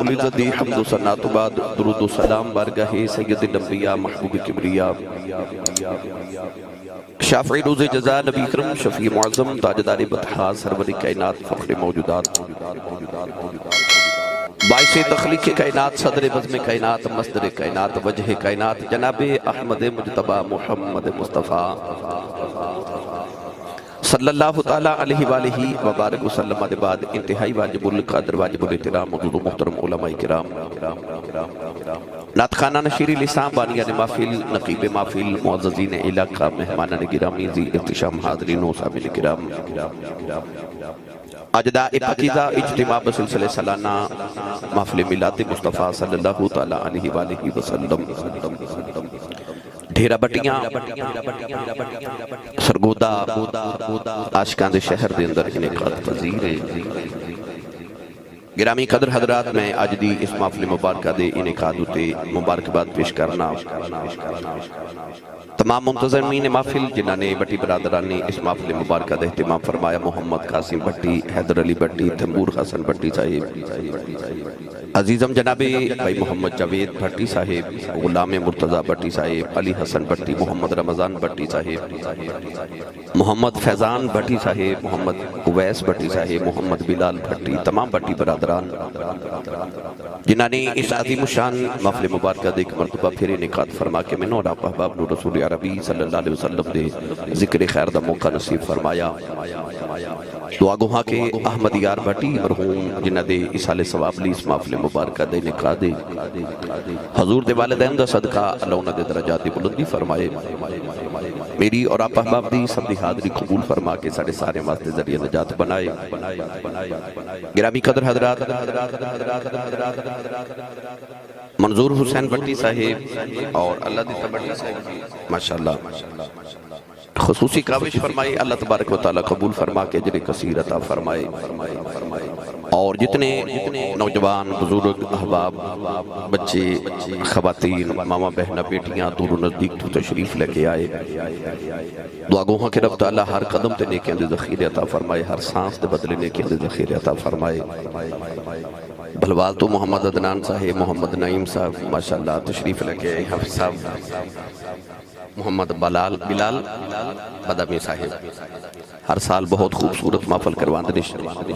رب العزت دی حمد و ثنا تو بعد درود و سلام بارگاہ سید الانبیاء محبوب کبریا شافعی روز جزا نبی اکرم شفیع معظم تاجدار بطحا سرور کائنات فخر موجودات باعث تخلیق کائنات صدر بزم کائنات مصدر کائنات وجہ کائنات جناب احمد مجتبی محمد مصطفیٰ صلی اللہ تعالیٰ علیہ وآلہ وبارک وسلم دے بعد انتہائی واجب القدر واجب الاحترام حضور محترم علماء کرام نعت خانہ نشیری لسان بانیان محفل نقیب محفل معززین علاقہ مہمانان گرامی ذی احتشام حاضرین و صحابین کرام اجداء پاکیزہ اجتماع بسلسلہ سالانہ محفل میلاد مصطفیٰ صلی اللہ تعالیٰ علیہ وآلہ وسلم ڈھیرہ بٹیاں سرگودہ عاشقان دے شہر دے اندر انعقاد پذیر ہے گرامی قدر حضرات میں آج دی اس محفل مبارکہ دے انعقاد ہوتے مبارکباد پیش کرنا تمام منتظمین محفل جنہاں نے بٹی برادران نے اس محفل مبارکہ دے اہتمام فرمایا محمد قاسم بٹی حیدر علی بٹی تیمور حسن بٹی صاحب عزیزم جناب بھائی محمد جاوید بھٹی صاحب غلام مرتضی بٹی صاحب علی حسن بٹی محمد رمضان بٹی صاحب محمد فیضان بٹی صاحب محمد اویس بٹی صاحب محمد بلال بٹی تمام بٹی برادران جنہاں نے اس عظیم الشان محفل مبارکہ دے ایک مرتبہ پھر انعقاد فرما کے منو اور آپ احباب نور رسول عربی صلی اللہ علیہ وسلم دے ذکر خیر دا موقع نصیب فرمایا دعا گوہاں کے احمد یار بٹی مرحوم جنہ دے اسال ثواب لی اس محفل مبارکہ دے نکاح دے حضور دے والدین دا صدقہ اللہ انہ دے درجات بلندی فرمائے میری اور آپ احباب دی سب دی حاضری قبول فرما کے ساڑھے سارے واسطے ذریعہ نجات بنائے گرامی قدر حضرات منظور حسین بٹی صاحب اور اللہ دی تبڑی صاحب ماشاءاللہ خصوصی کاوش فرمائے اللہ تبارک و تعالیٰ قبول فرما کے اجر کثیر عطا فرمائے اور جتنے نوجوان بزرگ احباب بچے خواتین ماما بہنہ بیٹیاں دور و نزدیک تو تشریف لے کے آئے دعا گوہاں کے رب تعالیٰ ہر قدم تے نیکیاں دے ذخیر عطا فرمائے ہر سانس دے بدلے نیکیاں دے ذخیر عطا فرمائے بھلوال تو محمد عدنان صاحب محمد نعیم صاحب ماشاءاللہ تشریف لے کے آئے حفظ صاحب محمد بلال بدامی صاحب ہر سال بہت خوبصورت محفل کرواندے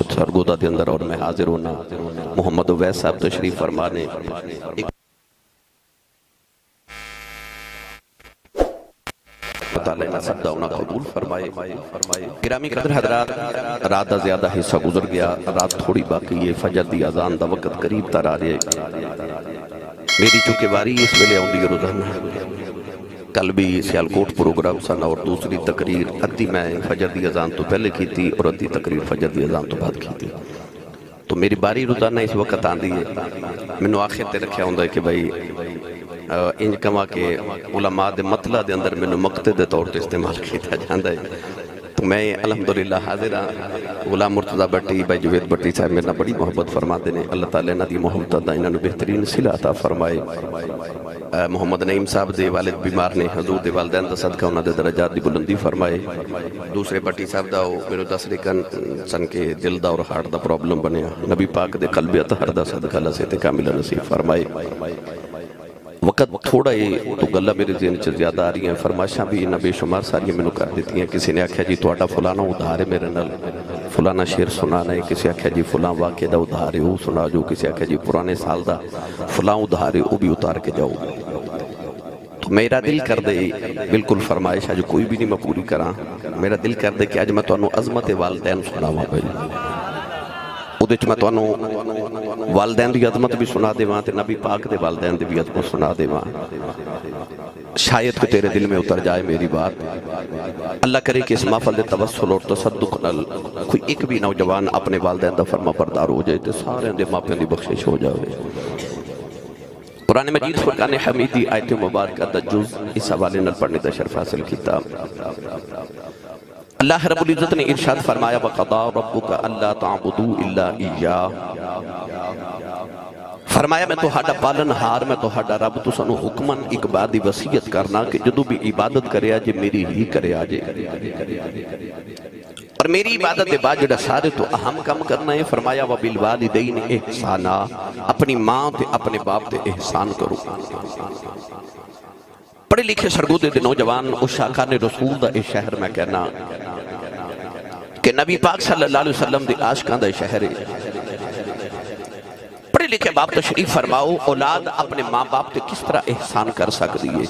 سرگودہ دے اندر اور میں حاضر ہونا محمد اویس صاحب تشریف فرمانے تعالیٰ نصب داؤنا قبول فرمائے گرامی قدر حضرات رات دا زیادہ حصہ گزر گیا رات تھوڑی باقی ہے فجر دی اذان دا وقت قریب تر آ رہے میری چونکہ باری اس ویلے آن دی روزانہ کل بھی سیالکوٹ پروگرام سن اور دوسری تقریر ادھی میں فجر دی اذان تو پہلے کی تھی اور ادھی تقریر فجر دی اذان تو بعد کی تھی تو میری باری روزانہ اس وقت آن دی ہے میں نے آخر تے رکھیا ہوں کہ بھائی انج کما کے علماء دے مطلع دے اندر میں نے مقتے دے طور تے استعمال کیتا جاندہ ہے تو میں الحمدللہ حاضر ہاں غلام مرتضی بٹی بھائی جوید بٹی صاحب میرے بڑی محبت فرما دینے اللہ تعالیٰ نے دی محبت دا انہوں نے بہترین صلہ عطا فرمائے محمد نعیم صاحب دے والد بیمار نے حضور دے والدین دا صدقہ انہوں نے درجات دی بلندی فرمائے دوسرے بٹی صاحب دا میرے 10 رکن سن کے دل دا اور ہارٹ دا پرابلم بنے نبی پاک دے قلب اطہر دا صدقہ لسیت کاملہ نصیب فرمائے وقت تھوڑا ہی تو گلہ میرے ذہن چھ زیادہ آ رہی ہیں فرمائشاں بھی انہاں بے شمار ساری میں نو کر دیتی ہیں کسی نے آکھیا جی توڑا فلانا ادھارے میرے نل فلانا شیر سنانا ہے کسی آکھیا جی فلان واقع دا ادھارے وہ سنا جو کسی آکھیا جی پرانے سال دا فلان ادھارے وہ بھی اتار کے جاؤ تو میرا دل کر دے بالکل فرمائش آج کوئی بھی نہیں میں پوری کراں میرا دل کر دے کہ آج میں تو انہوں عظمت والدین سنا ہوا بھائی ادھے میں تو انہوں والدین دی عظمت بھی سنا دے وہاں تے نبی پاک دے والدین دی بھی عظمت سنا دے وہاں شاید کہ تیرے دل میں اتر جائے میری بات اللہ کرے کہ اس محفل دے توسل اور تصدق نل کوئی ایک بھی نوجوان اپنے والدین دا فرما بردار ہو جائے تے سارے دے ماں پہ دی بخشش ہو جائے قرآن مجید فرقان حمیدی آیت مبارکہ دا جز اس حوالے نل پڑھنے دا شرف حاصل کیتا اللہ رب العزت نے ارشاد فرمایا وَقَضَى رَبُّكَ أَلَّا تَعْبُدُوا إِلَّا إِيَّاهُ فرمایا میں تو ہاڈا پالن ہار میں تو ہاڈا رب تو سنو حکمن ایک بعدی وصیت کرنا کہ جدو بھی عبادت کرے آجے میری ہی کرے آجے اور میری عبادت دے بعد جڑا سارے تو اہم کم کرنا ہے، فرمایا وَبِالْوَالِدَيْنِ احسانا، اپنی ماں تے اپنے باپ تے احسان کرو۔ پڑھے لکھے سرگودے دے نوجوان اس شاکان رسول دا اس شہر میں کہنا کہ نبی پاک صلی اللہ علیہ وسلم دے عاشقان دا شہر ہے۔ پڑھے لکھے باپ تشریف فرماؤ، اولاد اپنے ماں باپ تے کس طرح احسان کر سکتی ہے۔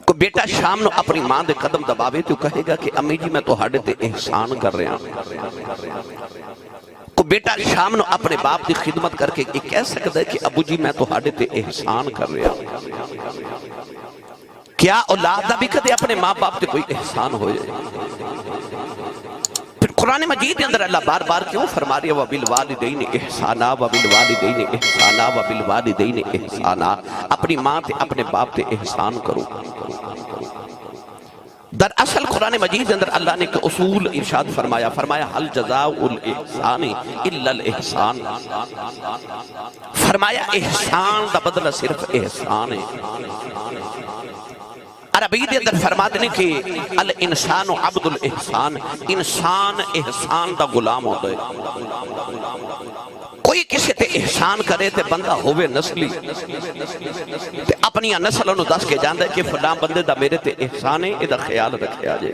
کو بیٹا شام نو اپنی ماں دے قدم دباوے تو کہے گا کہ امی جی میں تو ہاڑے تے احسان کر رہا ہوں۔ کو بیٹا شام نو اپنے باپ دی خدمت کر کے یہ کہہ سکتا ہے کہ ابو جی میں تو ہاڑے تے احسان کر رہا ہوں۔ کیا اولاد دا بھی کدے اپنے ماں باپ تے کوئی احسان ہوئے؟ پھر قرآن مجید اندر اللہ بار بار کیوں فرما رہی ہے وَبِالْوَالِدَيْنِ احسانا وَبِالْوَالِدَيْنِ احسانا وَبِالْوَالِدَيْنِ احسانا، اپنی ماں تے اپنے باپ تے احسان کرو۔ در اصل قرآن مجید اندر اللہ نے ایک اصول ارشاد فرمایا، حل جزاء الاحسان الا الاحسان، فرمایا احسان دا بدلہ صرف احسان ہے۔ عربی دے اندر فرماتے ہیں کہ الانسان عبد الاحسان، انسان احسان دا غلام ہوتا ہے۔ کوئی کسی تے احسان کرے تے بندہ ہوئے نسلی تے اپنی نسلوں نو دس کے جاندہ ہے کہ فلاں بندے دا میرے تے احسان ہے، ادھا خیال رکھے آجے۔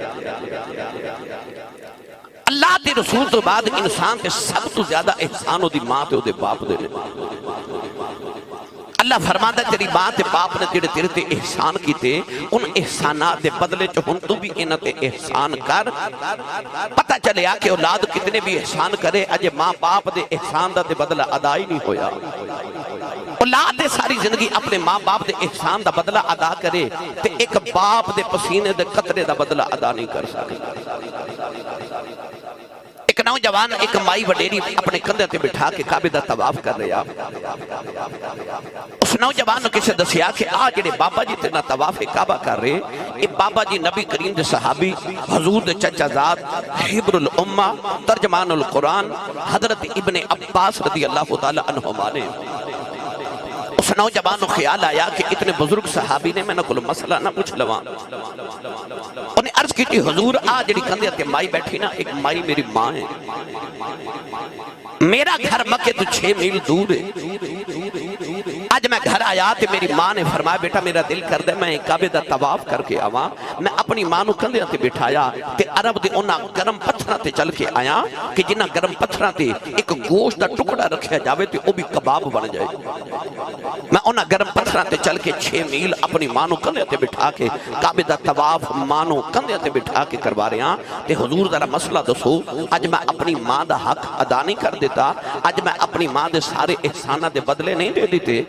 اللہ دے رسول تو بعد انسان تے سب تو زیادہ احسان ہو دی ماں تے ہو دے باپ دے۔ اللہ فرماتا ہے تیری ماں تے باپ نے تیرے تے احسان کیتے، ان احسانات دے بدلے جو ہن تو بھی انہ تے احسان کر۔ پتہ چلے آ کہ اولاد کتنے بھی احسان کرے، اجے ماں باپ دے احسان دا دے بدلہ ادا ہی نہیں ہویا۔ اولاد دے ساری زندگی اپنے ماں باپ دے احسان دا بدلہ ادا کرے تے ایک باپ دے پسینے دے قطرے دا بدلہ ادا نہیں کر سکے۔ ایک نوجوان ایک مائی وڈیری اپنے کندھے تے بٹھا کے کعبے دا طواف کر رہا۔ اس نوجوان کسے دسیا کہ آج جڑے بابا جی تینا طواف کعبہ کر رہے، یہ بابا جی نبی کریم دے صحابی حضور دے چچا زاد حبر الامہ ترجمان القرآن حضرت ابن عباس رضی اللہ تعالی عنہما نے۔ اس نوجوان کو خیال آیا کہ اتنے بزرگ صحابی نے میں نہ کلو مسئلہ نہ پوچھ لواں۔ انہیں عرض کی تھی حضور آج جڑی کندھے تے مائی بیٹھی نا، ایک مائی میری ماں ہے، میرا گھر مکے تو 6 میل دور ہے۔ آج میں گھر آیا تے میری ماں نے فرمایا بیٹا میرا دل کر دے میں کعبے دا طواف کر کے آواں۔ میں اپنی ماں نو کندھے تے بٹھایا تے عرب دے انہاں گرم پتھراں تے چل کے آیا کہ جنہاں گرم پتھراں تے ایک گوشت دا ٹکڑا رکھیا جاوے تے او بھی کباب بن جائے۔ میں انہاں گرم پتھراں تے چل کے 6 میل اپنی ماں نو کندھے تے بٹھا کے کعبے دا طواف ماں نو کندھے تے بٹھا کے کروا رہے ہاں تے حضور ذرا مسئلہ دسو، اج میں اپنی ماں دا حق ادا نہیں کر دیتا، اج میں اپنی ماں دے سارے احسانہ دے بدلے نہیں دے دیتے۔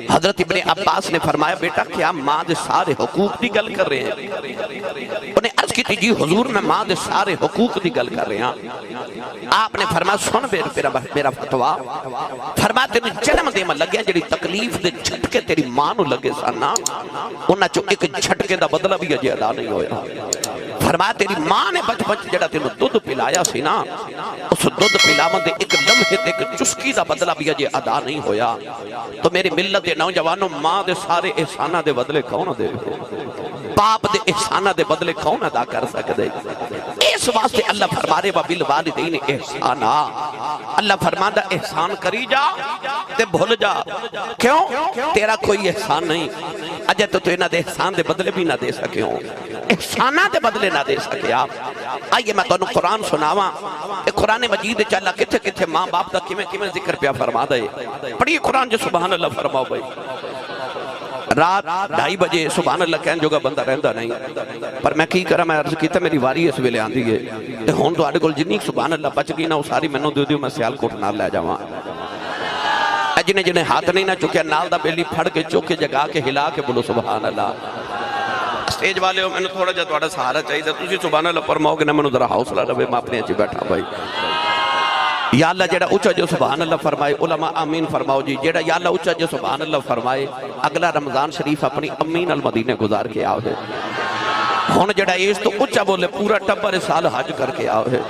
حضرت ابن عباس نے فرمایا بیٹا کیا ماں دے سارے حقوق دی گل کر رہے ہیں؟ انہیں عرض کی تھی جی حضور میں ماں دے سارے حقوق دی گل کر رہے ہیں۔ آپ نے فرمایا سن میرا فتویٰ، فرمایا تیرے جنم دے میں لگیا جڑی تکلیف دے جھٹکے تیری ماں نو لگے سانا، انہاں چو ایک جھٹکے دا بدلہ بھی اجے ادا نہیں ہویا۔ فرمایا تیری ماں نے بچپن جڑا تینو دودھ پلایا سی نا، اس دودھ پلاون دے ایک لمحے تے ایک چسکی دا بدلہ بھی اجے ادا نہیں ہویا۔ تو میری ملت دے نوجوانوں ماں دے سارے احسانہ دے بدلے کون دے؟ باپ دے احسانہ دے بدلے کون ادا کر سکتے؟ اس واسطے اللہ فرما رہے وَبِالْوَالِدَيْنِ احسانا، اللہ فرماتا احسان کری جا تے بھول جا۔ کیوں؟ تیرا کوئی احسان نہیں، اجے تو انہاں دے احسان دے بدلے بھی نہ دے سکے ہوں، احسانہ دے بدلے نہ دے سکے آپ۔ آئیے میں تانوں قرآن سناواں، قرآن مجید چ اللہ کتھے کتھے ماں باپ دا کیویں ذکر پیا فرما دے۔ پڑھیے قرآن جو سبحان اللہ فرماؤ بھائی۔ رات 2:30 بجے سبحان اللہ کہن جوگا بندہ رہندا نہیں، پر میں کی کرا میں عرض کیتا میری واری اس ویلے آندی ہے تے ہن تواڈے کول جنی سبحان اللہ بچ گئی نا او ساری مینوں دیو میں سیالکوٹ نال لے جاواں۔ جنے جنے ہاتھ نہیں نہ چکیا نال دا بیلی پھڑ کے چوک کے جگا کے ہلا کے بولو سبحان اللہ۔ سٹیج والے ہو مینوں تھوڑا جہا تہاڈا سہارا چاہیے، تسی سبحان اللہ فرماؤ گے نا مینوں ذرا حوصلہ رہے، میں اپنے اچ بیٹھا بھائی۔ یا اللہ جیڑا اچھا جو سبحان اللہ فرمائے، علماء آمین فرماؤ جی، جیڑا یا اللہ اچھا جو سبحان اللہ فرمائے اگلا رمضان شریف اپنی امین المدینے گزار کے آؤ ہے۔ ہون جیڑا اس تو اچھا بولے پورا ٹبر سال حج کر کے آؤ ہے۔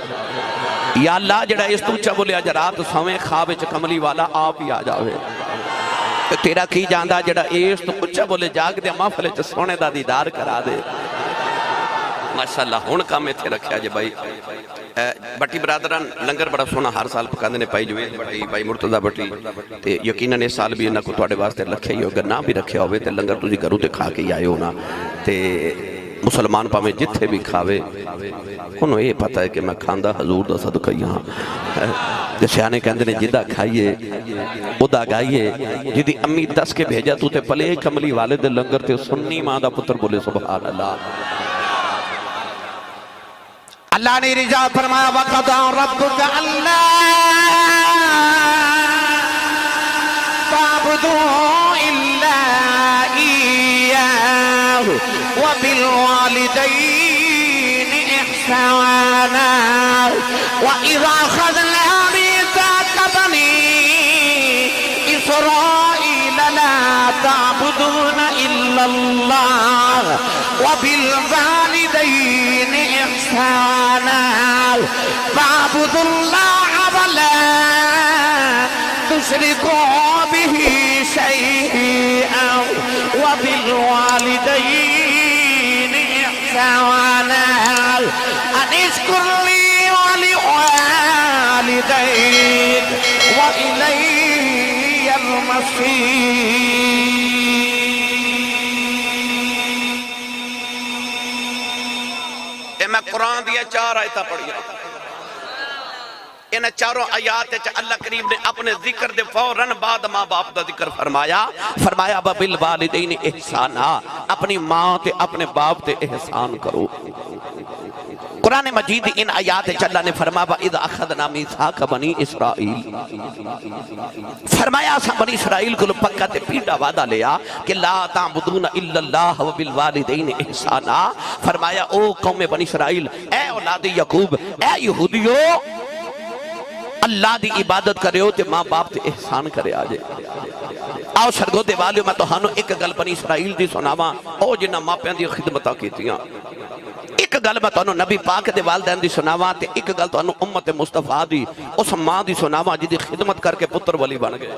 یا اللہ جیڑا اس تو اچھا بولے اج رات سویں خواب وچ کملی والا آپ ہی آ جاؤ ہے۔ تیرا کی جاندا جیڑا اس تو اچھا بولے جاگ دے محفل وچ سونے دا دیدار کرا دے۔ ماشاءاللہ ہن کام ایتھے رکھیا جے بھائی بٹی برادران لنگر بڑا سونا ہر سال پکاندے نے پائی جوید بٹی بھائی مرتضی بٹی تے یقیناً اس سال بھی انہاں کو تواڈے واسطے رکھیا ہی ہوگا نہ بھی رکھیا ہوئے تے لنگر تسی گھروں تے کھا کے ہی آئے ہو نا تے مسلمان پاویں جتھے بھی کھاوے انہوں یہ پتہ ہے کہ میں کھاندہ حضور دا صدقہ یہاں سیانے کہندے نے جدہ کھائیے ادا گائیے جدی امی دس کے بھیجا تو تے پلے کملی والد لنگر تے سنی ماں دا پتر بولے سبحان اللہ اللہ نے رجا فرمایا وَقَضَى رَبُّكَ أَلَّا تَعْبُدُوا إِلَّا إِيَّاهُ وَبِالْوَالِدَيْنِ إِحْسَانًا وَإِذَا أَخَذْنَا مِيثَاقَ بَنِي إِسْرَائِيلَ لَا تَعْبُدُونَ إِلَّا اللَّهَ وَبِالْوَالِدَيْنِ إِحْسَانًا فَاعْبُدُوا اللَّهَ وَلَا تُشْرِكُوا بِهِ شَيْئًا وَبِالْوَالِدَيْنِ إِحْسَانًا أَنِ اشْكُرْ لِي وَلِوَالِدَيْكَ وَإِلَيَّ الْمَصِيرُ میں قرآن دیا 4 آیتاں پڑھیا ان چاروں آیات اللہ کریم نے اپنے ذکر دے فوراً بعد ماں باپ دا ذکر فرمایا وَبِالْوَالِدَيْنِ احسانا اپنی ماں تے اپنے باپ تے احسان کرو قرآن مجید ان آیات اللہ نے فرمایا وَإِذْ أَخَذْنَا مِيثَاقَ بَنِي إِسْرَائِيلَ فرمایا سا بنی اسرائیل کو پکا تے پیڑا وعدہ لیا کہ لا تعبدون الا اللہ وبالوالدین احسانا فرمایا او قوم بنی اسرائیل اے اولاد یعقوب اے یہودیو اللہ دی عبادت کرے ہو تے ماں باپ تے احسان کرے آجے آؤ سرگو دے والیو میں توہانو ایک گل بنی اسرائیل دی سناواں او جنہ ماں پیان دی خدمتہ کیتیاں ایک گل میں توہانو نبی پاک دے والدین دی سناواں تے ایک گل توہانو امت مصطفیٰ دی اس ماں دی سناواں جی دی خدمت کر کے پتر ولی بن گئے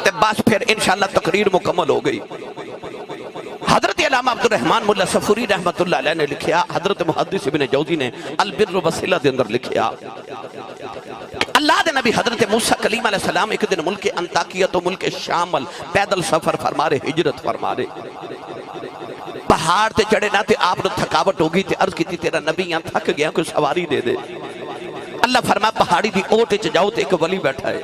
تے بس پھر انشاءاللہ تقریر مکمل ہو گئی حضرت علامہ عبدالرحمن ملا صفوری رحمت اللہ علیہ نے لکھیا حضرت محدث ابن جوزی نے البر وصلہ دے اندر لکھیا اللہ دے نبی حضرت موسیٰ کلیم علیہ السلام ایک دن ملک انطاکیہ تو ملک شامل پیدل سفر فرمارے ہجرت فرمارے پہاڑ تے چڑھے نہ تے آپ نے تھکاوٹ ہوگی تے عرض کی تھی تیرا نبی یہاں تھک گیا کوئی سواری دے دے اللہ فرمایا پہاڑی دی اوٹے چ جاؤ تے ایک ولی بیٹھا ہے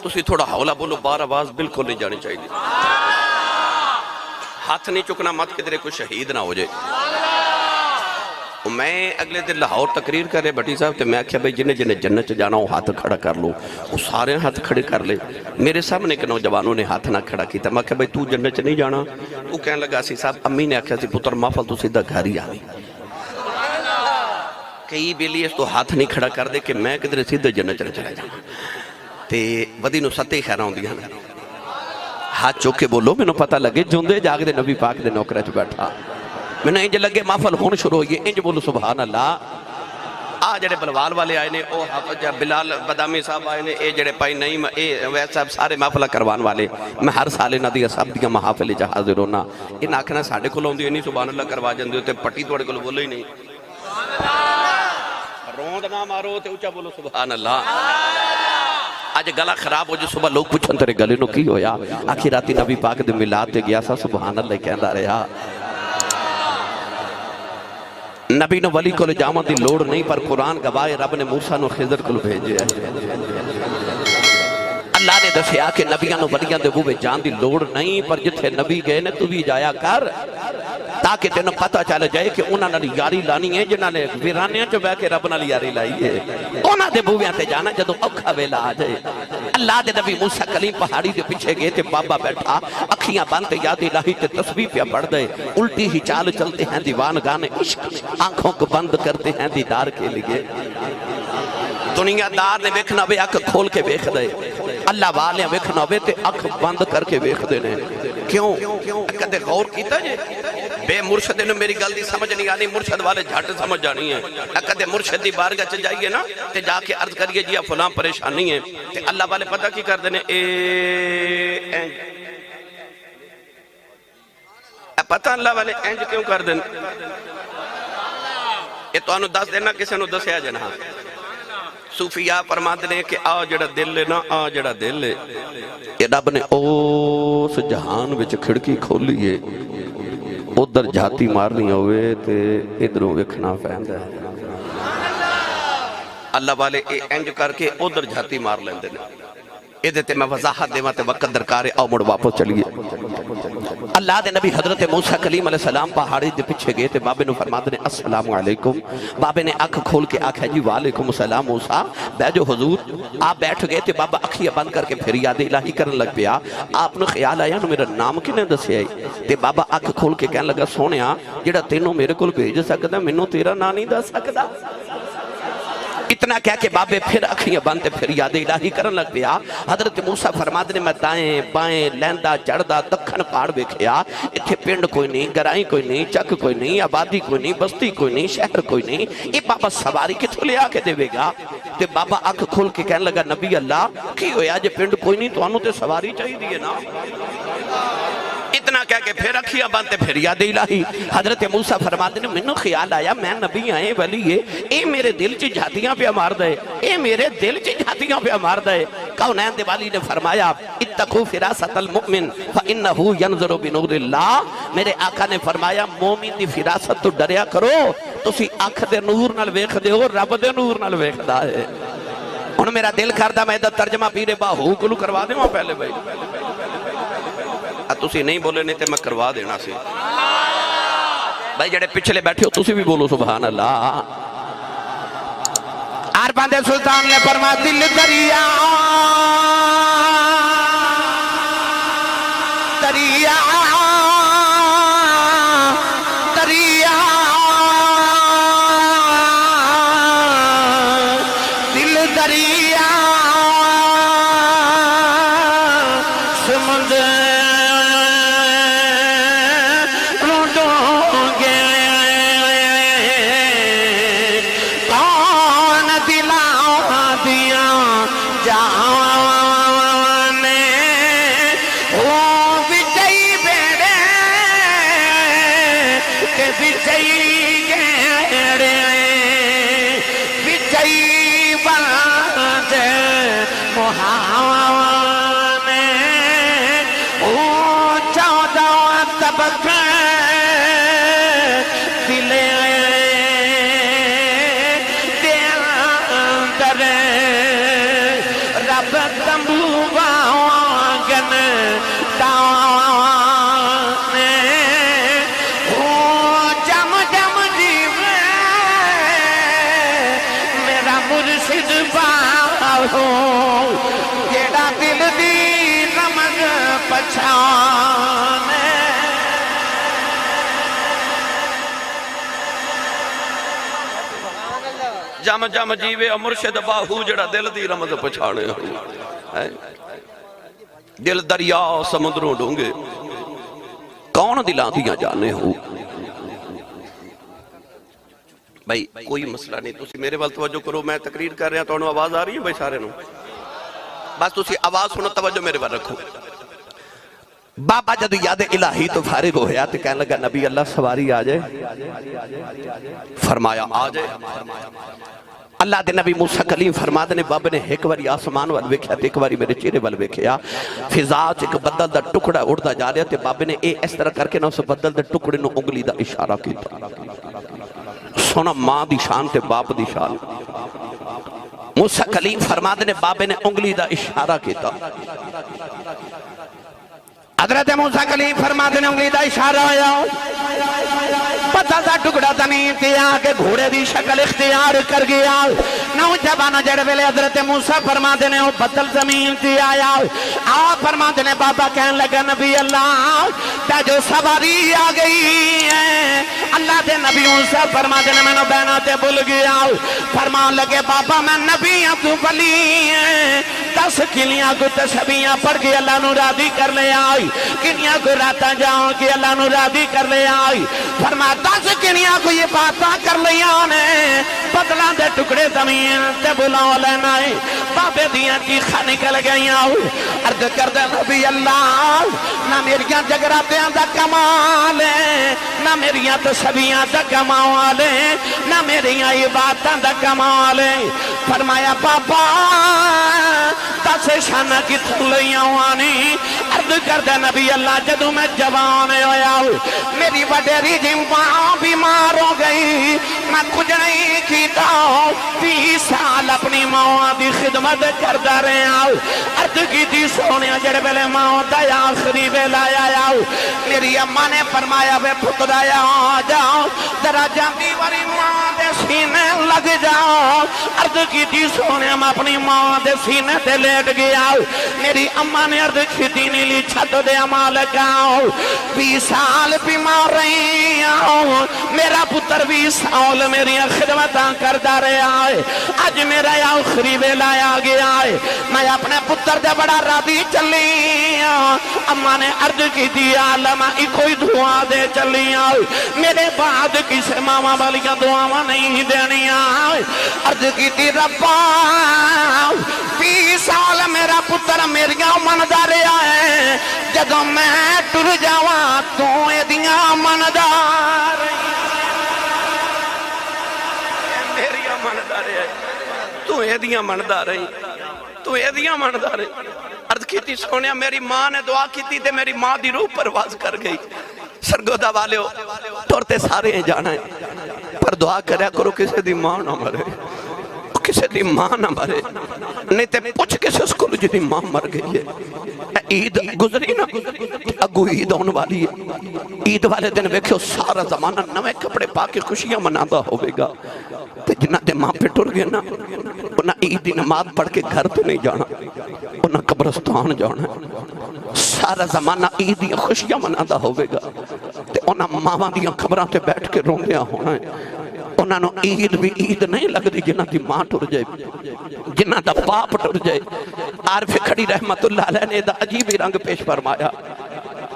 تسی تھوڑا حولا بولو بار آواز بالکل نہیں جانی چاہیے ہاتھ نہیں چکنا مت کدھرے کوئی شہید نہ ہو جائے میں اگلے دن لاہور تقریر کر رہے بٹی صاحب تے میں کہا بھئی جنہیں جنت چ جانا ہو ہاتھ کھڑا کر لو وہ سارے ہاتھ کھڑے کر لے میرے سامنے کہ نوجوانوں نے ہاتھ نہ کھڑا کیتا میں کہا بھئی تو جنت چ نہیں جانا وہ کہنے لگا سی صاحب امی نے آکھا سی پتر محفل تو سیدھا گھر ہی آویں کئی بیلی اس تو ہاتھ نہیں کھڑا کر دے کہ میں کدھر سیدھا جنت چ چلا جاؤں تے ودی نو ستے خیرہ ہوں دیا ہاتھ چوک کے بولو میں نو پتہ لگے جوندے جاگ دے نبی پاک دے نوکرہ چ بیٹھا میں نے انج لگے محفل ہون شروع ہوئی انج بولو سبحان اللہ جڑے بلوال والے آئے نے او بلال بدامی صاحب آئے نے اے جڑے پائی نعیم اے ویس صاحب سارے محفلہ کروان والے میں ہر سال انہاں دی صاحب دی محافل وچ حاضر ہونا ان آکھنا ساڈے کول اوندی نہیں سبحان اللہ کروا جاندے تے پٹی تواڈے کول بولے ہی نہیں روند نہ مارو تے اونچا بولو سبحان اللہ آج گلہ خراب ہو جو صبح لوگ پوچھن تیرے گلے نو کی ہویا آخی راتی نبی پاک دے میلاد تے گیا سا سبحان اللہ کہندا رہا نبی نو ولی کو جامع دی لوڑ نہیں پر قرآن گواہ رب نے موسیٰ نو خضر کو بھیجے اللہ نے دسیا کہ نبیان و ولیان دے بوے جان دی لوڑ نہیں پر جتھے نبی گئے نے تو بھی جایا کر تاکہ تینوں پتہ چل جائے کہ انہاں نے یاری لانی ہے جنہاں نے ویرانیاں چو بہ کے رب نال یاری لائی ہے انہاں دے بویاں تے جانا جدو اوکھا ویلا آ جائے اللہ دے نبی موسیٰ کلیم پہاڑی دے پیچھے گئے تے بابا بیٹھا اکھیاں بانتے یاد الہی تے تسبیح پہ پڑھ دے الٹی ہی چال چلتے ہیں دیوان گانے عشق آنکھوں کو بند کرتے ہیں دیدار کے لیے دنیا دار نے ویکھنا وے اکھ کھول کے ویکھ دے اللہ والے ویکھنا وے تے اکھ بند کر کے ویکھ دے نے کیوں کدے غور کیتا جے بے مرشد نے میری گل دی سمجھ نہیں آنی مرشد والے جھٹ سمجھ جانی ہے کدے مرشد دی بارگاہ چ جائیے نا تے جا کے عرض کریے جی فلاں پریشانی ہے تے اللہ والے پتہ کی کر دینے پتہ اللہ والے انج کیوں کر دیں؟ یہ تو انہوں دس دینا کسی نے دسیا جنا صوفیاء فرماتے ہیں کہ آ جڑا دل ہے نا، آ جڑا دل ہے، یہ رب نے اس جہان وچ کھڑکی کھولی ہے، ادھر جھاتی مارنی ہوئے تے ادھروں ویکھنا پیندا ہے۔ اللہ والے اے انج کر کے ادھر جھاتی مار لیندے نے۔ ادھے تے میں وضاحت دے وقت وقت درکارے، آؤ مڑ واپس چلیے۔ اللہ دے نبی حضرت موسیٰ کلیم علیہ السلام پہاڑی دے پچھے گئے تے بابے نو فرماتے نے السلام علیکم۔ بابے نے آنکھ کھول کے آنکھا جی وعلیکم السلام موسیٰ، بیجو حضور۔ آپ بیٹھ گئے تے بابا اکھیاں بند کر کے پھر یاد الہی کرن لگ پیا۔ آپ نے خیال آیا نو میرا نام کنے دسیا ہے؟ تے بابا آنکھ کھول کے کہنے لگا سونیا جڑا تینوں میرے کول بھیج سکدا مینوں تیرا نام نہیں دس سکدا۔ اتنا کہہ کے بابے پھر اکھیاں بندے پھر یاد الہی کرن لگ پیا۔ حضرت موسیٰ فرماتے نے میں دائیں بائیں لیندا چڑھدا دکھن پہاڑ ویکھیا، اتھے پنڈ کوئی نہیں، گرائیں کوئی نہیں، چک کوئی نہیں، آبادی کوئی نہیں، بستی کوئی نہیں، شہر کوئی نہیں۔ یہ بابا سواری کتھوں لے آ کے دے گا؟ تے بابا آنکھ کھول کے کہنے لگا نبی اللہ کی ہویا جے پنڈ کوئی نہیں تو انہوں تے سواری چاہیے دیئے نا۔ اتنا کہہ کے پھر اکھیاں بانتے پھر یاد الہی۔ حضرت موسیٰ فرماتے نے منو خیال آیا میں نبی آئے ولی ہے، اے میرے دل چی جھاتیاں پہ مار دے، اے میرے دل چی جھاتیاں پہ مار دے۔ کونین دے والی نے فرمایا اتقو فراست المؤمن فإنہو ینظر بنور اللہ۔ میرے آقا نے فرمایا مومن دی فراست تو ڈریا کرو، تسی آنکھ دے نور نال ویکھ دے ہو، رب دے نور نال ویکھ دا ہے۔ انہوں میرا دل کردہ میں دا ترجمہ پیرے باہو کلو کروا دے وہاں پہلے بھائی، تسی نہیں بولے نہیں تے میں کروا دینا سی بھائی، جڑے پچھلے بیٹھے ہو تسی بھی بولو سبحان اللہ۔ عربان دے سلطان نے فرمایا دل دریا دریا دریا دل دریا سمندر جیڑا دل دی رمض پچھانے جم جم جیوے مرشد باہو جڑا دل دی رمض پچھانے ہو، دل دریا سمندروں ڈونگے کون دلان دیاں جانے ہو۔ بھائی کوئی مسئلہ نہیں، تسی میرے وال توجہ کرو، میں تقریر کر رہا تو انہوں آواز آ رہی ہے بھائی سارے نو، بس تسی آواز سنو توجہ میرے وال رکھو۔ بابا جد یاد الہی تو فارغ ہویا تو کہنے لگا نبی اللہ سواری آ جائے، فرمایا آ جائے۔ اللہ دے نبی موسیٰ کلیم فرماتے نے بابا نے ایک باری آسمان وال ویکھیا تے ایک باری میرے چہرے وال ویکھیا، فضا چ ایک بدل دا ٹکڑا اڑدا جا رہا تے بابا نے اس طرح کر کے نہ اس بدل دے ٹکڑے نو انگلی دا اشارہ کیتا۔ سونا ماں دی شان تے باپ دی شان۔ موسیٰ کلیم فرماتے نے بابا نے انگلی دا اشارہ کیتا۔ حضرت موسیٰ کلیم فرماتے نے انگلی دا اشارہ آیا، پتہ دا ٹکڑا زمین تے آکے گھوڑے دی شکل اختیار کر گیا۔ نوجوانوں جڑے ویلے حضرت موسیٰ فرماتے نے وہ بدل زمین تے آیا، آپ فرماتے نے بابا کہنے لگا نبی اللہ تا جو سواری آ گئی ہے۔ اللہ دے نبی موسیٰ فرماتے نے میں نے بہنا تے بھول گیا، فرمان لگے بابا میں نبی ہوں تو ولی ہے، 10 کلیاں کو تسبیحاں پڑھ کے اللہ نو راضی کر لے آئی، کنیاں کو راتاں جاؤں کہ اللہ نو راضی کر لے آئی۔ فرما 10 کنیاں کو یہ باتاں کر لیا نے، بدلاں دے ٹکڑے زمین تے بلاؤ لینا ہے۔ بابے دیاں چیخاں نکل گئیاں، اور عرض کردے نبی اللہ نہ میریاں جگراتیاں دا کمال ہے نہ میریاں تسبیحاں دا کمال ہے نہ میریاں عبادتاں دا کمال ہے فرمایا بابا دس شانہ کتھوں لئیاں وانی عرض کردے نبی اللہ جدوں میں جوان ہویا میری وڈیری جمعہ بیمار ہو گئی میں کچھ نہیں کیتا 20 سال اپنی ماں دی خدمت کردہ رہے عرض کی تھی سونے جڑ بلے ماں دا آخری بیلا آیا میری اماں نے فرمایا بے پتر آیا جاؤ ذرا جاندی واری ماں دے سینے لگ جاؤ عرض کی تھی سونے میں اپنی ماں دے سینے تے لیٹ گیا میری اماں نے عرض کی تھی نیلی چھت دے امال کاؤ 20 سال بیمار رہی میرا پتر 20 سال میری خدمتاں کردہ رہا ہے آج میرا آخری ویلا آ گیا ہے میں اپنے پتر دے بڑا راضی چلی اماں نے عرض کی تھی عالمہ کوئی دعا دے چلی میرے بعد کسے ماما والیاں دعاواں نہیں دینی عرض کی تھی ربا 20 سال میرا پتر میریاں مندہ رہا ہے جدوں میں ٹر جاواں تو ایدیاں مندہ میریاں مندہ رہا ہے تو ایدیاں مندہ رہی تو ایدیاں مندہ رہی عرض کی تھی سونیا میری ماں نے دعا کی تھی تے میری ماں دی روح پرواز کر گئی سرگودہ والے ہو ٹورتے سارے ہیں جانا ہے پر دعا کریا کرو کسے دی ماں نہ مرے کسے دی ماں نہ مرے نہیں تے پوچھ کسے اس کو جی دی ماں مر گئی ہے عید گزری نا اگو عید آن والی ہے عید والے دن ویکھو سارا زمانہ نوے کپڑے پا کے خوشیاں مناتا ہوئے گا جنہ دے ماں پہ ٹر گئے نا انہاں عید دی نماز پڑھ کے گھر تے نہیں جانا انہاں قبرستان جانا سارا زمانہ عید دی خوشیاں مناتا ہوئے گا تے انہاں ماں دیاں خبراں تے بیٹھ کے روندیاں ہونا ہے انہاں نو عید بھی عید نہیں لگ دی جنہ دی ماں ٹر جائے جنہ دا باپ ٹر جائے عارف کھڑی رحمت اللہ علیہ نے دا عجیب رنگ پیش فرمایا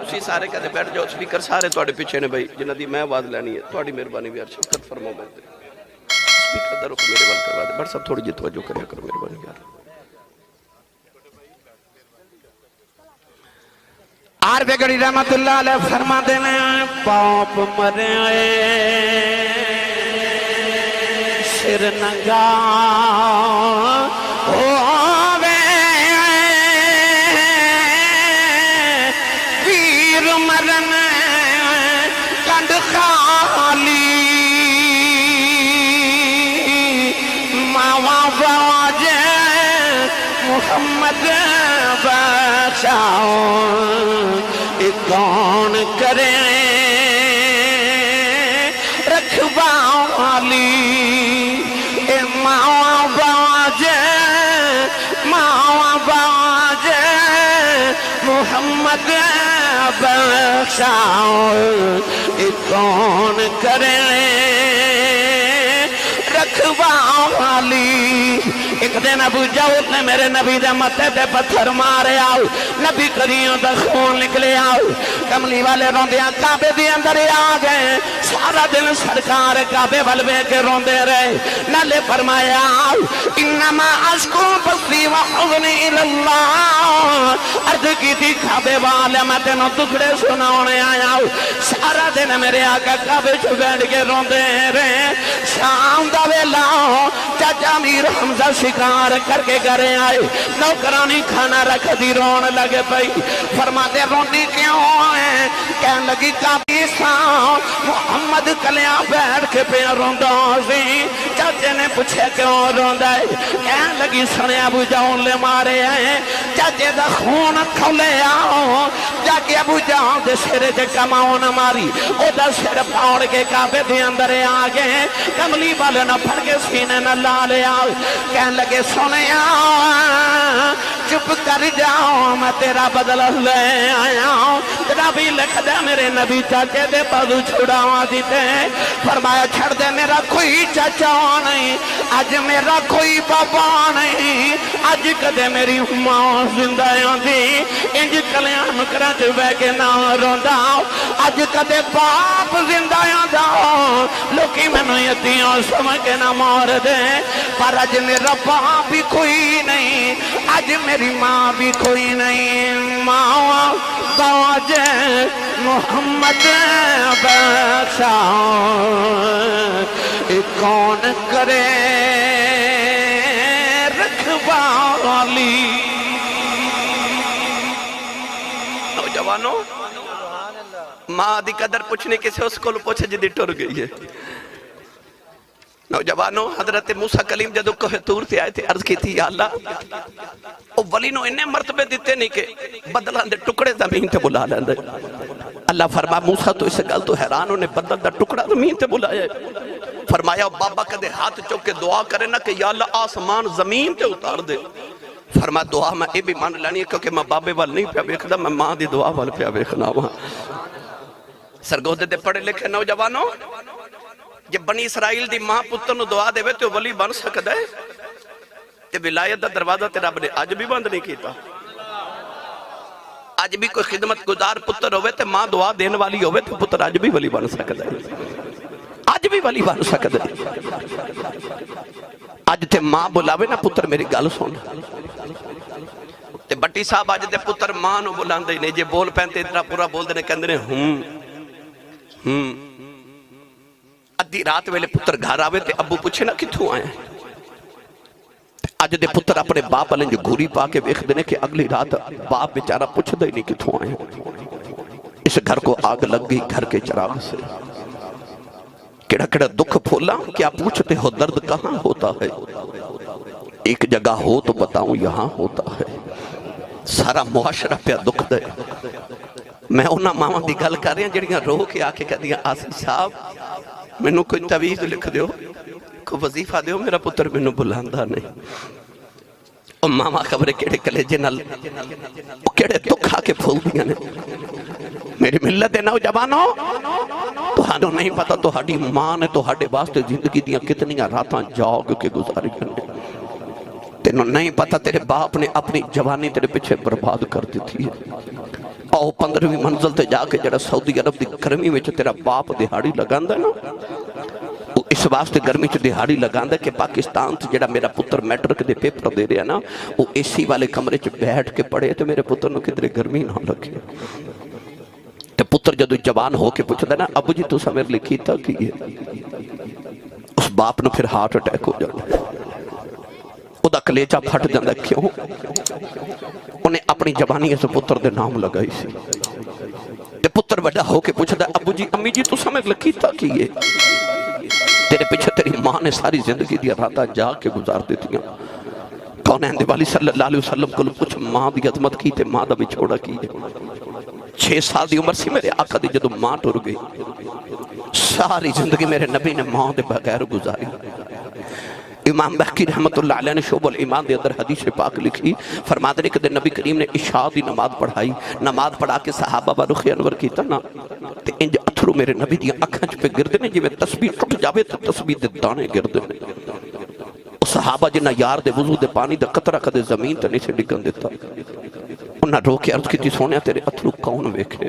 اسی سارے کہتے بیٹھ جاؤ سپیکر سارے توڑے پیچھے نے بھائی جنہ دی میں آواز لینی ہے توڑی مہربانی بھی ارشد فرمو بیٹھتے سپیکر در رکھ میرے وال کروا دے بڑھ سب تھوڑی جی توجہ کریا کرو مہربانی بھی عارف کھڑی رحمت اللہ علیہ فرما دینے پاپ مرے سر نگا ہووے ویر مرن کنڈ خالی ماوا باجے محمد بخشاؤ کون کرے رکھوالی ماں باجے محمد بخشاؤ کون کرے رکھوالی ایک دن ابو جہل نے میرے نبی دے متھے تے پتھر مارے آؤ نبی کریوں دا خون نکلے آؤ کملی والے روندیاں کعبے دی اندر آ گئے سارا دن سرکار کعبے والوے کے روندے رہے نالے فرمایا آؤ انما اشکو بثی و حزنی الاللہ عرض کی تھی کعبے والے میں تینوں ٹکڑے سناونے آیا سارا دن میرے آقا کعبے چھو بیٹھ کے روندے رہے شام دا ویلا چاچا میر حمزہ شکار کر کے گھرے آئے نوکرانی کھانا رکھ دی رون لگے پئی فرماتے رونی کیوں ہے کہن لگی کعبی ساں محمد کلیاں بیٹھ کے پہ روندہ سی چاچے نے پوچھے کیوں روندہ ہے کہن لگی سنے ابو جہل لے مارے ہیں چاچے دا خون کھولے آؤ جا کے ابو جہل دے سرے جے کماؤ نہ ماری او دا سر پاڑ کے کعبے دے اندر آگے کملی والے نہ پھڑ کے سینے نہ لالے آؤ کہن لگے سنے آؤ چپ کر جاؤ میں تیرا بدل لے آیا ہوں تیرا بھی لکھ دے میرے نبی چاچے دے پادو چھڑاواں دیتے فرمایا چھڑ دے میرا کوئی چاچا نہیں آج میرا کوئی بابا نہیں آج کدے میری ماں زندہ دی انج کلیان کرچ بے کے نہ روندا آج کدے باپ زندہ دا لوکی میں نو یتیاں سمجھ کے نہ مار دے پر آج میرا باپ بھی کوئی نہیں اج میری ماں بھی کوئی نہیں ماں تاج محمد بخشا کون کرے رکھوالی نوجوانوں ماں دی قدر پوچھنے کسے اس کو پوچھے جدی ٹر گئی ہے نوجوانوں حضرت موسیٰ کلیم جدو کوہ طور سے آئے تھے عرض کی تھی یا اللہ او ولی نو انہیں مرتبے دیتے نہیں کہ بدلان دے ٹکڑے زمین تے بلا لیں دے اللہ فرما موسیٰ تو اسے گل تو حیران انہیں بدل دا ٹکڑا زمین تے بلایا فرمایا بابا کدے ہاتھ چوک کے دعا کرے نا کہ یا اللہ آسمان زمین تے اتار دے فرما دعا میں اے بھی مان لانی ہے کیونکہ میں بابے وال نہیں پیا بیکھدا میں ماں دی دعا وال پیا بیکھنا ہوا سرگودے دے پڑھے لکھے نوجوانوں جب بنی اسرائیل دی ماں پتر نو دعا دے وے تو ولی بن سکدا ہے تے ولایت دا دروازہ تے رب نے اج بھی بند نہیں کیتا اج بھی کوئی خدمت گزار پتر ہوئے تے ماں دعا دین والی ہوئے تے پتر اج بھی ولی بن سکدا ہے اج بھی ولی بن سکدا ہے اج تے ماں بلاوے نا پتر میری گل سن تے بٹی صاحب اج دے پتر ماں نو بلاندے نہیں جے بول پینتے اتنا پورا بول دے نے کہندے نے ادھی رات ویلے پتر گھر آوے تے ابو پوچھے نا کتھوں آئے اج دے پتر اپنے باپ والے جو گھوری پا کے ویکھ دے نے کہ اگلی رات باپ بیچارہ پوچھدا ہی نہیں کتھوں آئے اس گھر کو آگ لگ گئی گھر کے چراغ سے کیڑا کیڑا دکھ پھولا کیا پوچھتے ہو درد کہاں ہوتا ہے ایک جگہ ہو تو بتاؤں یہاں ہوتا ہے سارا معاشرہ پہ دکھ دے میں انہاں ماما دی گل کر رہے ہیں جڑیاں رو کے آکے کہہ دیا آصف صاحب میں نو کوئی تویز لکھ دیو کوئی وظیفہ دیو میرا پتر میں نو بلاندہ نہیں اور ماما خبرے کیڑے کلیجے نال کیڑے دکھ آکے پھول دیا نے میری ملت نوجوانوں تو ہانوں نہیں پتا تو ہاڑی ماں نے تو ہاڑے واسطے زندگی دیاں کتنی راتاں جاگ کے گزاری کرنے تینوں نہیں پتا تیرے باپ نے اپنی جوانی تیرے پیچھے برباد کر دیتی ہے آؤ 15ویں منزل تے جا کے جڑا سعودی عرب دی گرمی میں تیرا باپ دہاڑی لگاندہ نا اس واسطے گرمی چ دہاڑی لگاندہ کہ پاکستان سے جڑا میرا پتر میٹرک دے پیپر دے رہا نا وہ اے سی والے کمرے چ بیٹھ کے پڑھے تو میرے پتر نو کدھر گرمی نہ لگے تے پتر جدو جوان ہو کے پوچھتا نا ابو جی تو سمیر لکھی تھا کی ہے اس باپ نو پھر ہارٹ اٹیک ہو جاتا او دا کلیجہ پھٹ جاندہ کیوں انہیں اپنی جوانی اس پتر دے نام لگائی سی تے پتر بڑا ہو کے پوچھتا ابو جی امی جی تو سمیر لکھی تھا کی ہے تیرے پیچھے تیری ماں نے ساری زندگی دیا راتا جا کے گزار دیتی ہیں کون ہے والی صلی اللہ علیہ وسلم کو پوچھ ماں دی عظمت کی تے ماں دا بھی چھوڑا کی ہے 6 سال دی عمر سی میرے آقا دی جدو ماں ٹر گئی ساری زندگی میرے نبی نے ماں دے بغیر گزاری امام بحقی رحمت اللہ علیہ نے شعب الایمان دے اندر حدیث پاک لکھی فرماتے ہیں کہ نبی کریم نے عشاء دی نماز پڑھائی نماز پڑھا کے صحابہ با رخ انور کیتا نا تے انج اتھرو میرے نبی دی اکھاں پہ گردے نے جی میں تسبیح ٹوٹ جاوے تو تسبیح دے دانے گردے نے صحابہ جنہ یار دے وضو دے پانی دے قطرہ کدے زمین تے نہیں سے ڈگن دیتا انہاں رو کے عرض کی تھی سونے تیرے اتھرو کون ویکھے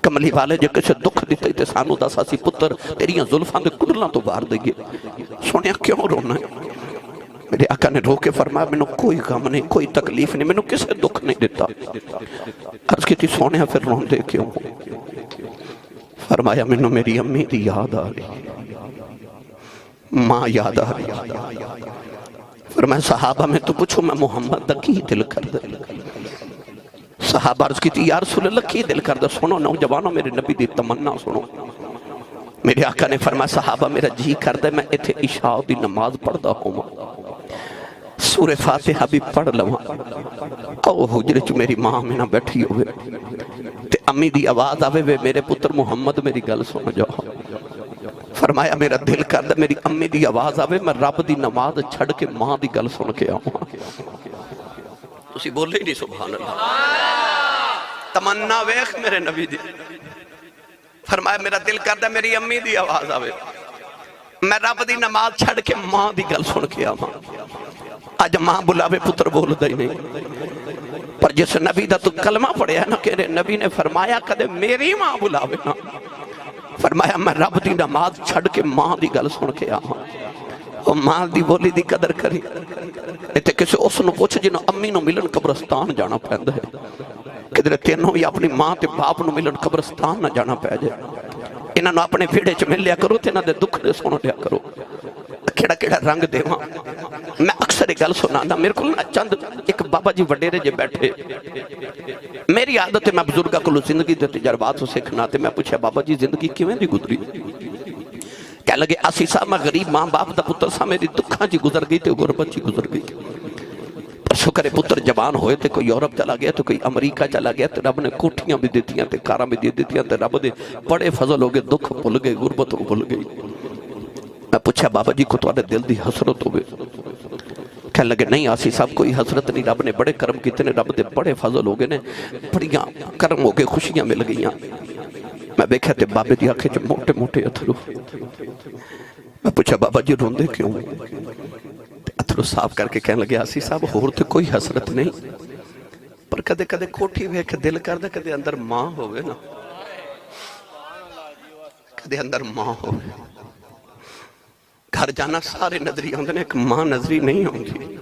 کملی والے جے کسے دکھ دیتے تے سانو دا ساسی پتر تیریاں ظلفاں دے کڈلاں تو باہر دے گئے سونے کیوں رونا ہے میرے آقا نے رو کے فرمایا میں نے کوئی غم نہیں کوئی تکلیف نہیں میں نے کسے دکھ نہیں دیتا عرض کی تھی سونے پھر رون دے کیوں فرمایا میں نے میری امی دی یاد آ رہی ماں یاد آ رہی فرمایا صحابہ میں تو پوچھو میں محمد دا کی دل کر دے صحابہ عرض کی تھی یا رسول اللہ کی دل کر دے سنو نوجوانوں میرے نبی دی تمنا سنو میرے آقا نے فرمایا صحابہ میرا جی کر دے میں ایتھے عشاء دی نماز پڑھ دا ہوں سورہ فاتحہ بھی پڑھ لواں او حجرے چ میری ماں میں نہ بیٹھی ہوئے تے امی دی آواز آوے وے میرے پتر محمد میری گل سن جاؤ فرمایا میرا دل کر دے میری امی دی آواز آوے میں رب دی نماز چھڑ کے ماں دی گل سن کے آؤں تسی بولے ہی نہیں سبحان اللہ تمنا ویخ میرے نبی دی فرمایا میرا دل کر دے میری امی دی آواز آوے میں رب دی نماز چھڑ کے ماں دی گل سن کے آؤں آج ماں بلاوے پتر بول دائی نہیں پر جس نبی دا تو کلمہ پڑھے ہے نا کہ نبی نے فرمایا کدے میری ماں بلاوے نا فرمایا میں رب دی نماز چھڑ کے ماں دی گل سن کے آؤں وہ ماں دی بولی دی قدر کری ایتے کسی اس نو پوچھ جنہوں امی نو ملن قبرستان جانا پہندہ ہے کدھر تینوں یا اپنی ماں تے باپ نو ملن قبرستان نہ جانا پہ جائے انہاں نو اپنے بھیڑے چ مل لیا کرو تے انہاں دے دکھ دے سن لیا کرو کیڑا کیڑا رنگ دیواں میں اکثر ایک گل سنانا میرے کو چند ایک بابا جی وڈیرے جے بیٹھے میری عادت ہے میں بزرگاں کو زندگی دے تجربات سے سیکھنا تے میں پوچھا بابا جی زندگی کیویں دی گزری کہہ لگے اسی صاحب میں غریب ماں باپ دا پتر سا میری دکھاں جی گزر گئی تے غربت جی گزر گئی پر شکر پتر جوان ہوئے تے کوئی یورپ چلا گیا تو کوئی امریکہ چلا گیا تے رب نے کوٹھیاں بھی دیتیاں تے کاراں بھی دیتیاں تے رب دے بڑے فضل ہو گئے دکھ بھول گئے غربت بھول گئی میں پوچھا بابا جی کو تواڈے دل دی حسرت ہوئے کہنے لگے نہیں آسی صاحب کوئی حسرت نہیں رب نے بڑے کرم کیتے نے رب دے بڑے فضل ہو گئے نے بڑیاں کرم ہو گئے خوشیاں مل گئیاں میں بیکھا تے بابے دی آنکھیں چ موٹے موٹے اتھرو میں پوچھا بابا جی روندے کیوں اتھرو صاف کر کے کہنے لگے آسی صاحب ہور تے کوئی حسرت نہیں پر کدے کدے کوٹھی ویکھ دل کردے کدے اندر ماں ہوئے نا کدے اندر ماں ہوئے گھر جانا سارے نظری ہوندے نے ایک ماں نظری نہیں ہوندی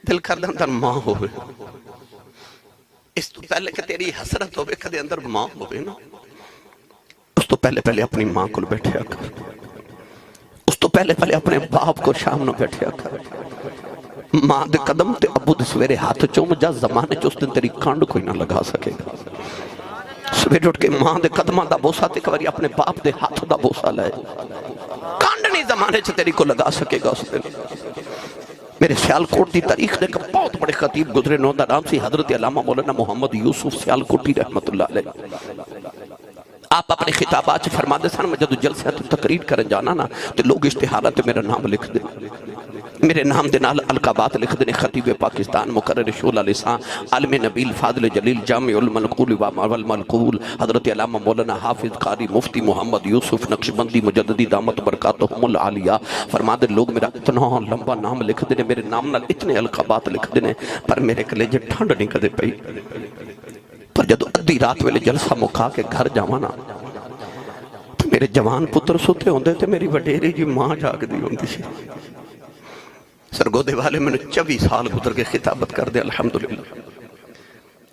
دل کردے اندر ماں ہوئے اس تو پہلے کہ تیری حسرت ہوئے کدے اندر ماں ہوئے نا اس تو پہلے اپنی ماں کو بیٹھے کر اس تو پہلے اپنے باپ کو شام نو بیٹھے کر ماں دے قدم تے ابو دے سویرے ہاتھ چوم جا زمانے چ اس دن تیری کانڈ کوئی نہ لگا سکے گا سویرے اٹھ کے ماں دے قدماں دا بوسا تے کوری اپنے باپ دے ہاتھ دا بوسا لائے کانڈ نہیں زمانے چ تیری کو لگا سکے گا اس دن میرے سیالکوٹ دی تاریخ دے بہت بڑے خطیب گزرے نو دا نام سی حضرت علامہ مولانا محمد یوسف سیالکوٹی رحمت اللہ علیہ آپ اپنے خطابات فرما دے سن میں جدو جلسے تقریر کرن جانا نا تو لوگ اشتہارات میرا نام لکھ دیں میرے نام دے نال القابات لکھ دیں خطیب پاکستان مقرر شعلہ لسان عالم نبیل فاضل جلیل جامع المنقول والمنقول حضرت علامہ مولانا حافظ قاری مفتی محمد یوسف نقشبندی مجددی دامت برکاتہم العالیہ فرما دے لوگ میرا اتنا لمبا نام لکھ دیں میرے نام نال اتنے القابات لکھ دیں پر میرے کلیجے ٹھنڈ نہیں کدے پئی پر جدو ادھی رات ویلے جلسہ مکا کے گھر جاوانا تو میرے جوان پتر سوتے ہوندے تھے میری وڈیری جی ماں جاگ دی ہوندی سی سرگودے والے میں نے 24 سال گزر کے خطابت کر دے الحمدللہ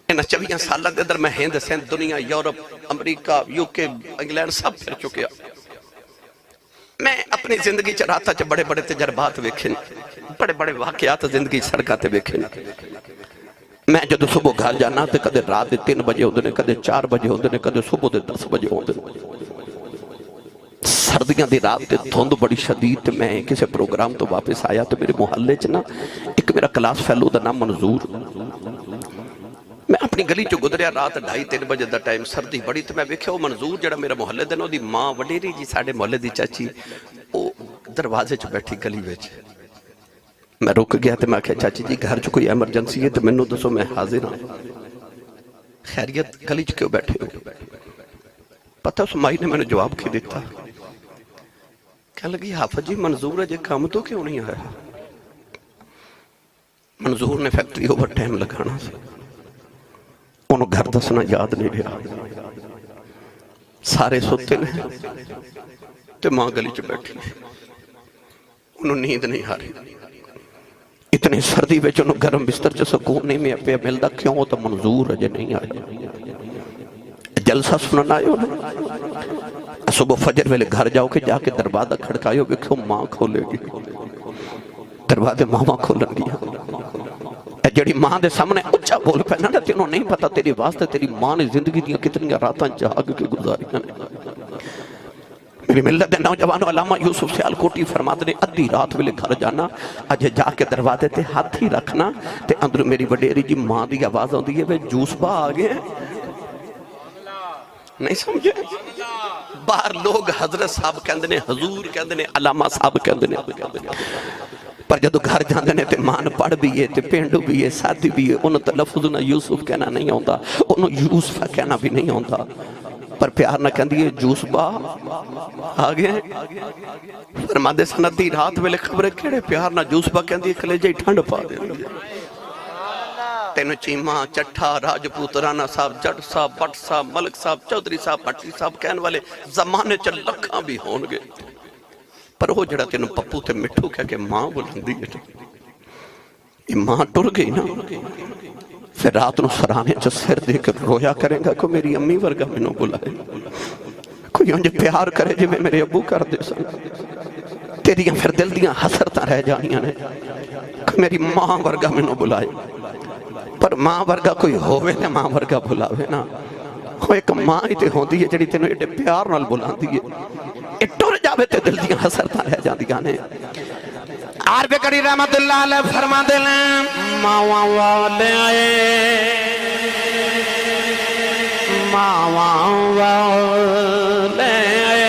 انہا 24 سالہ دے در میں ہند سندھ دنیا یورپ امریکہ یوکے انگلینڈ سب پھر چکے میں اپنی زندگی چراتا چا بڑے بڑے تجربات ویکھیں بڑے بڑے واقعات زندگی سڑکاتے ویکھیں میں جدو صبح گھر جانا تے کدے رات دے 3 بجے ہوندے نے کدے 4 بجے ہوندے نے کدے صبح دے 10 بجے ہوندے نے سردیاں دی رات تے دھند بڑی شدید تے میں کسی پروگرام تو واپس آیا تو میرے محلے چ نا ایک میرا کلاس فیلو دا نام منظور میں اپنی گلی چ گزریا رات 2:30-3 بجے دا ٹائم سردی بڑی تے میں ویکھیا وہ منظور جڑا میرا محلے دے نو دی ماں وڈیری جی ساڈے محلے دی چاچی او دروازے چ بیٹھی گلی وچ میں رک گیا تو میں کہا چاچی جی گھر جو کوئی ایمرجنسی ہے تو میں نے دسو میں حاضر ہوں خیریت گلی کیوں بیٹھے ہو پتہ اس مائی نے میں نے جواب کی دیتا کہنے لگی حافظ جی منظور ہے جے کام تو کیوں نہیں آیا منظور نے فیکٹری اوور ٹائم لگانا سے انہوں گھر دسنا یاد نہیں رہا سارے سوتے نے تو ماں گلی چ بیٹھی انہوں نیند نہیں آ رہی اتنی سردی میں جو گرم بستر جو سکون نہیں میں پہ ملدا کیوں تو منظور ہے نہیں آئے جلسہ سننا آئے ہو صبح فجر ویلے گھر جاؤ کہ جا کے دروازہ کھڑکایو کہ کیوں ماں کھولے گی دروازے ماما کھولن گیا جڑی ماں دے سامنے اچھا بول پہنا نا تینوں نہیں پتا تیری واسطے تیری ماں نے زندگی دیا کتنی راتاں جاگ کے گزاری میری ملت دے نوجوانو علامہ یوسف سیالکوٹی فرماتے نے ادھی رات ویلے گھر جانا اجھے جا کے دروازے تے ہاتھ ہی رکھنا تے اندر میری وڈیری جی ماں دی آواز ہوندی ہے وہ جوس با آگے نہیں سمجھے باہر لوگ حضرت صاحب کہندے نے حضور کہندے نے علامہ صاحب کہندے نے پر جدو گھر جاندے نے تے مان پڑھ بھی ہے تے پینڈو بھی ہے ساتھی بھی ہے انہوں تے لفظ نہ یوسف کہنا نہیں ہوندہ انہوں یوسف کہنا بھی نہیں ہوندہ پر پیار نہ کہندی ہے جوس با آگے فرما دے سندی رات ویلے خبرے کیڑے پیار نہ جوس با کہندی ہے کلیجے ٹھنڈ پا دے تینو چیمہ چٹھا راجپوت رانا صاحب جٹ صاحب بٹ صاحب ملک صاحب چودری صاحب بٹری صاحب کہن والے زمانے چل لکھاں بھی ہونگے پر وہ جڑا تینوں پپو تے مٹھو کہہ کے ماں بلندی ہے یہ ماں ٹر گئی نا پھر رات نو سرانے چا سر دے کر رویا کریں گا کو میری امی ورگا میں نو بلائے کوئی انجھے پیار کرے جو میں میرے ابو کر دے سن تیریاں پھر دل دیاں حسرتاں رہ جانیاں نے کہ میری ماں ورگا میں نو بلائے پر ماں ورگا کوئی ہوئے نے ماں ورگا بلاوے نا وہ ایک ماں ہی تے ہوندی ہے جڑی تینوں ایڈے پیار نال بلاندی ہے اے ٹر جاوے تے دل دیاں حسرتاں رہ جاندیاں نے عارف کری رحمت اللہ علیہ فرما دلیں ماواں والے آئے ماواں والے آئے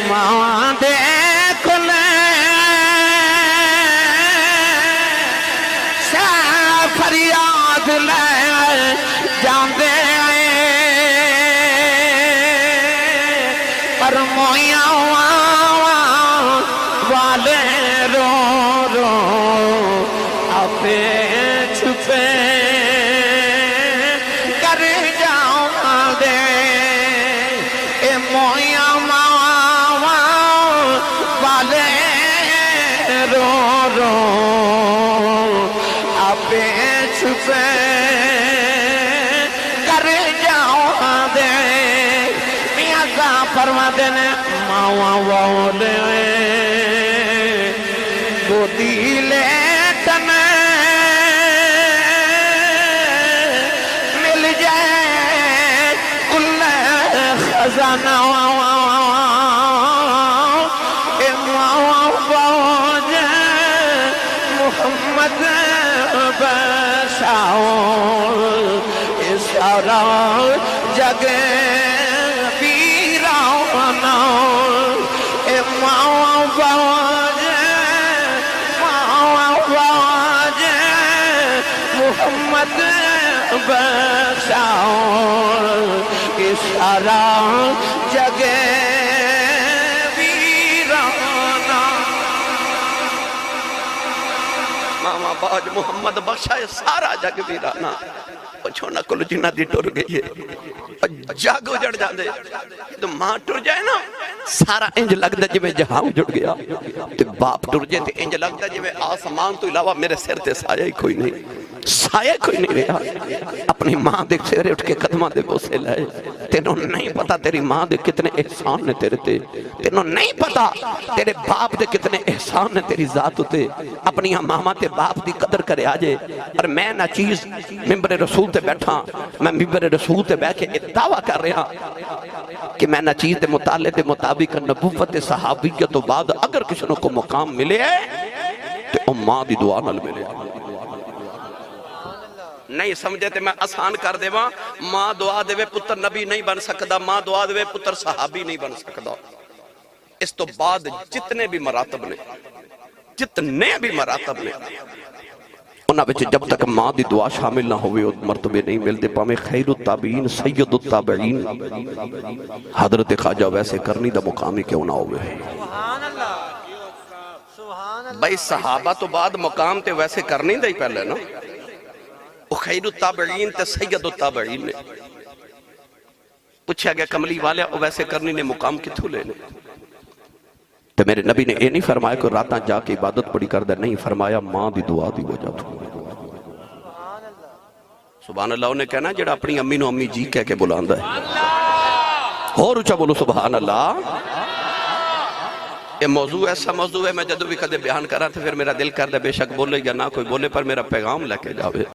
ماواں دیکھ لیں شاہ فریاد لیں جاندے آئے پر مویاں والے رو رو اپنے چھپے کر جاؤں دے اے مویاں والے رو رو اپنے چھپے کر جاؤں دے میاں کا فرما دینے ماواں والے گودی لیٹن مل جائے کل خزانہ اے موج محمد بساؤ اے سارا جگ ویرانا اے محمد بساؤ سارا جگ ویرانا ماما باج محمد بخشا ہے سارا جگ ویرانا چھونا کل جنہ دی ٹر گئی ہے جگ اجڑ جاندے تو ماں ٹر جائے نا سارا انج لگتا جی میں جہاں اجڑ گیا تو باپ ٹر جائے تو انج لگتا جی میں آسمان تو علاوہ میرے سر تے سایہ ہی کوئی نہیں سایہ کوئی نہیں رہا اپنی ماں دے سیرے اٹھ کے قدمہ دے بوسے لائے تینوں نہیں پتا تیری ماں دے کتنے احسان نے تیرے تے تینوں نہیں پتا تیرے باپ دے کتنے احسان نے تیری ذات تے اپنی ماما تے باپ دی قدر کرے آجے اور میں نہ چیز ممبر رسول تے بیٹھا میں ممبر رسول تے بیٹھ کے دعویٰ کر رہا کہ میں نہ چیز دے مطالعے دے مطابق نبوت صحابیت تو بعد اگر کسی کو مقام ملے تو ماں دی دعا نال ملے نہیں سمجھے تے میں آسان کر دے ماں دعا دے وے پتر نبی نہیں بن سکدا ماں دعا دے وے پتر صحابی نہیں بن سکدا اس تو بعد جتنے بھی مراتب نے انہاں بچے جب تک ماں دی دعا شامل نہ ہوئے مرتبے نہیں ملتے پامے خیر التابعین سید التابعین حضرت خواجہ ویسے کرنی دا مقامی کیوں نہ ہوئے بھائی صحابہ تو بعد مقام تے ویسے کرنی دا ہی پہلے نا وہ خیر التابعین تے سید التابعین نے پوچھا گیا کملی والے ویسے کرنی نے مقام کتھو لینے تو میرے نبی نے یہ نہیں فرمایا کہ راتاں جا کے عبادت پڑی کر دے نہیں فرمایا ماں دی دعا دی وجہ تو سبحان اللہ انہیں کہنا جڑا اپنی امی نو امی جی کہہ کے بلاندہ ہے اور اچھا بولو سبحان اللہ یہ موضوع ایسا موضوع ہے میں جدو بھی کدے بیان کرا تھا پھر میرا دل کر دے بے شک بولے یا نہ کوئی بولے پر میرا پیغام لے کے جاوے